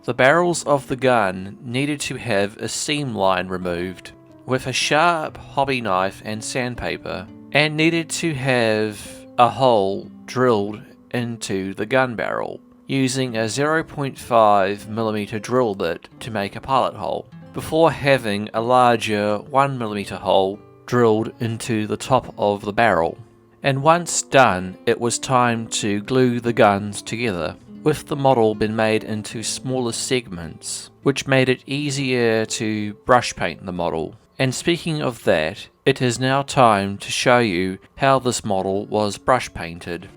The barrels of the gun needed to have a seam line removed with a sharp hobby knife and sandpaper, and needed to have a hole drilled into the gun barrel using a 0.5mm drill bit to make a pilot hole, before having a larger 1mm hole drilled into the top of the barrel. And once done, it was time to glue the guns together, with the model being made into smaller segments, which made it easier to brush paint the model. And speaking of that, it is now time to show you how this model was brush painted.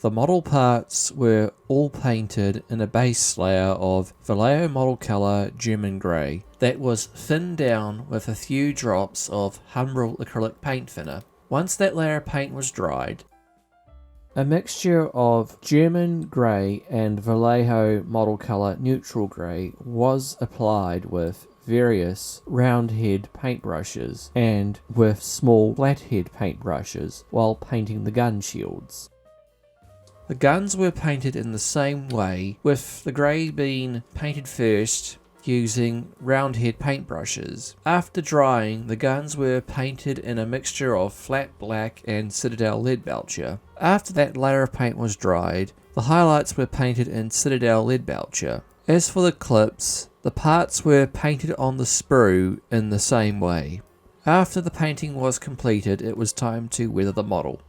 The model parts were all painted in a base layer of Vallejo model colour German grey that was thinned down with a few drops of Humbrol acrylic paint thinner. Once that layer of paint was dried, a mixture of German grey and Vallejo model colour neutral grey was applied with various round head paintbrushes and with small flat head paintbrushes while painting the gun shields. The guns were painted in the same way, with the grey being painted first using round head paintbrushes. After drying, the guns were painted in a mixture of flat black and Citadel lead belcher. After that layer of paint was dried, the highlights were painted in Citadel lead belcher. As for the clips, the parts were painted on the sprue in the same way. After the painting was completed, it was time to weather the model.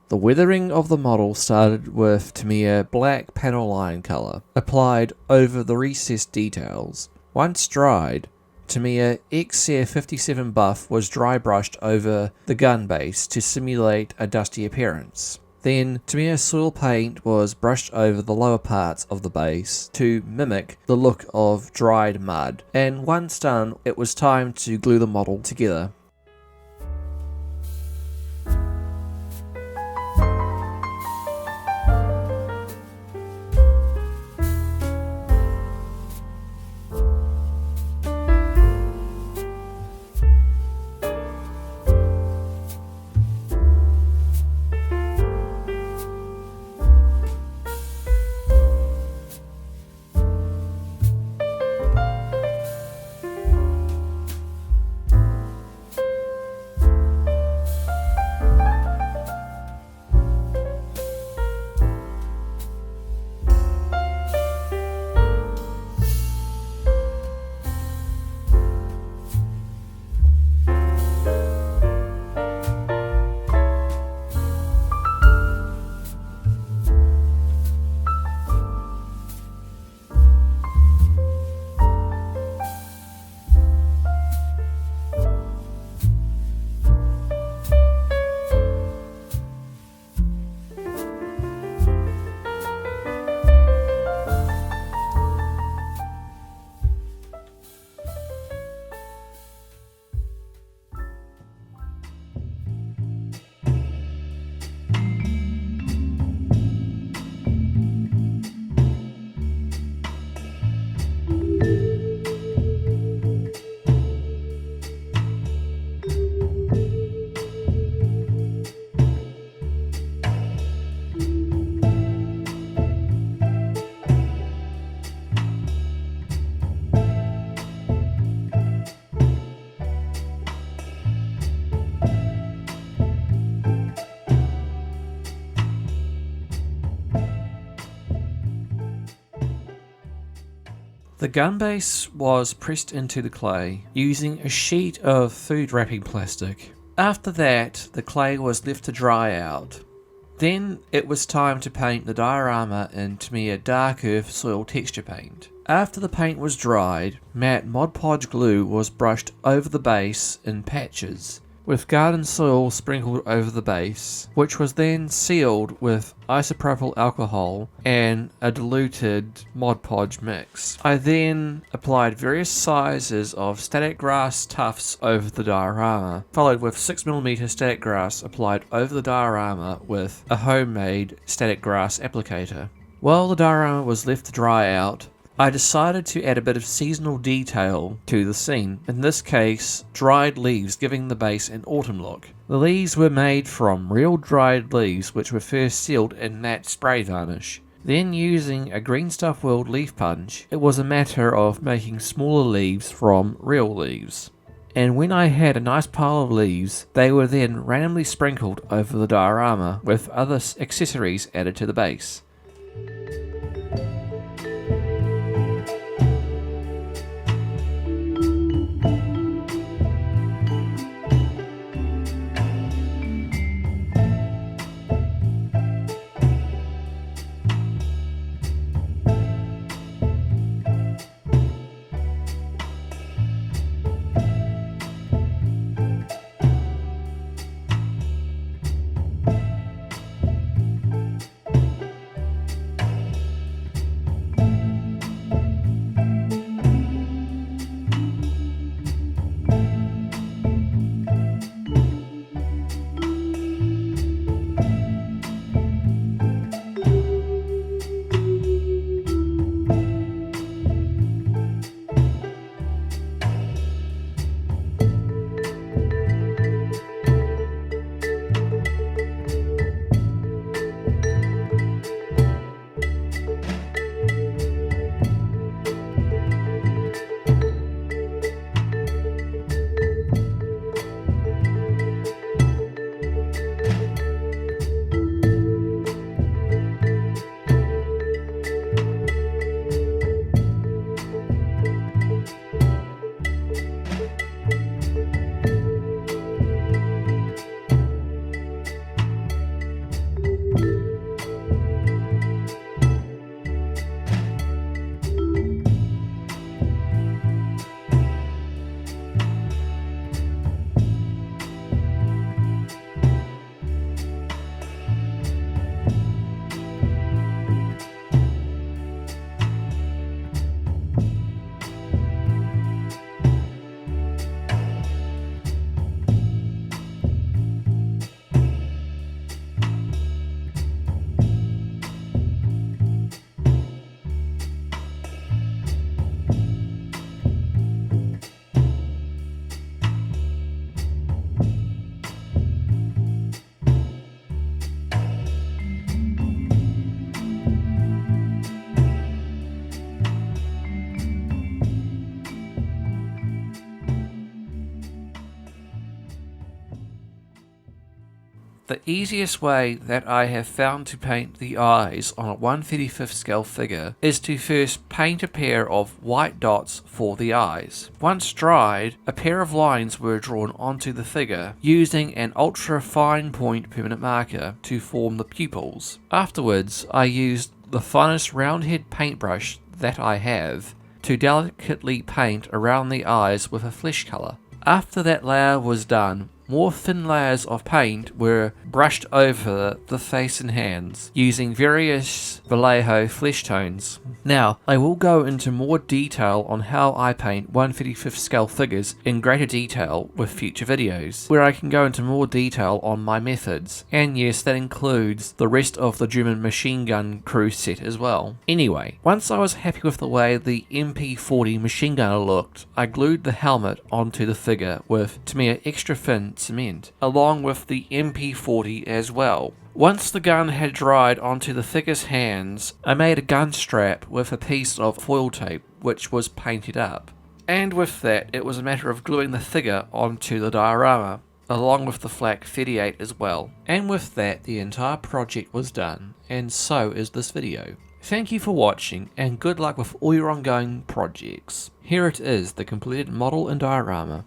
The weathering of the model started with Tamiya black panel line colour, applied over the recessed details. Once dried, Tamiya XCF57 buff was dry brushed over the gun base to simulate a dusty appearance. Then Tamiya soil paint was brushed over the lower parts of the base to mimic the look of dried mud, and once done, it was time to glue the model together. The gun base was pressed into the clay using a sheet of food wrapping plastic. After that, the clay was left to dry out. Then it was time to paint the diorama in Tamiya Dark Earth Soil Texture Paint. After the paint was dried, matte Mod Podge glue was brushed over the base in patches, with garden soil sprinkled over the base, which was then sealed with isopropyl alcohol and a diluted Mod Podge mix. I then applied various sizes of static grass tufts over the diorama, followed with 6mm static grass applied over the diorama with a homemade static grass applicator. While the diorama was left to dry out, I decided to add a bit of seasonal detail to the scene, in this case dried leaves giving the base an autumn look. The leaves were made from real dried leaves which were first sealed in matte spray varnish. Then using a Green Stuff World leaf punch, it was a matter of making smaller leaves from real leaves. And when I had a nice pile of leaves, they were then randomly sprinkled over the diorama with other accessories added to the base. The easiest way that I have found to paint the eyes on a 1/35th scale figure is to first paint a pair of white dots for the eyes. Once dried, a pair of lines were drawn onto the figure using an ultra fine point permanent marker to form the pupils. Afterwards, I used the finest roundhead paintbrush that I have to delicately paint around the eyes with a flesh colour. After that layer was done, more thin layers of paint were brushed over the face and hands using various Vallejo flesh tones. Now, I will go into more detail on how I paint 1/35th scale figures in greater detail with future videos, where I can go into more detail on my methods, and yes, that includes the rest of the German machine gun crew set as well. Anyway, once I was happy with the way the MP40 machine gunner looked, I glued the helmet onto the figure with Tamiya extra thin cement, along with the MP40 as well. Once the gun had dried onto the figure's hands, I made a gun strap with a piece of foil tape which was painted up. And with that, it was a matter of gluing the figure onto the diorama, along with the Flak 38 as well. And with that, the entire project was done, and so is this video. Thank you for watching, and good luck with all your ongoing projects. Here it is, the completed model and diorama.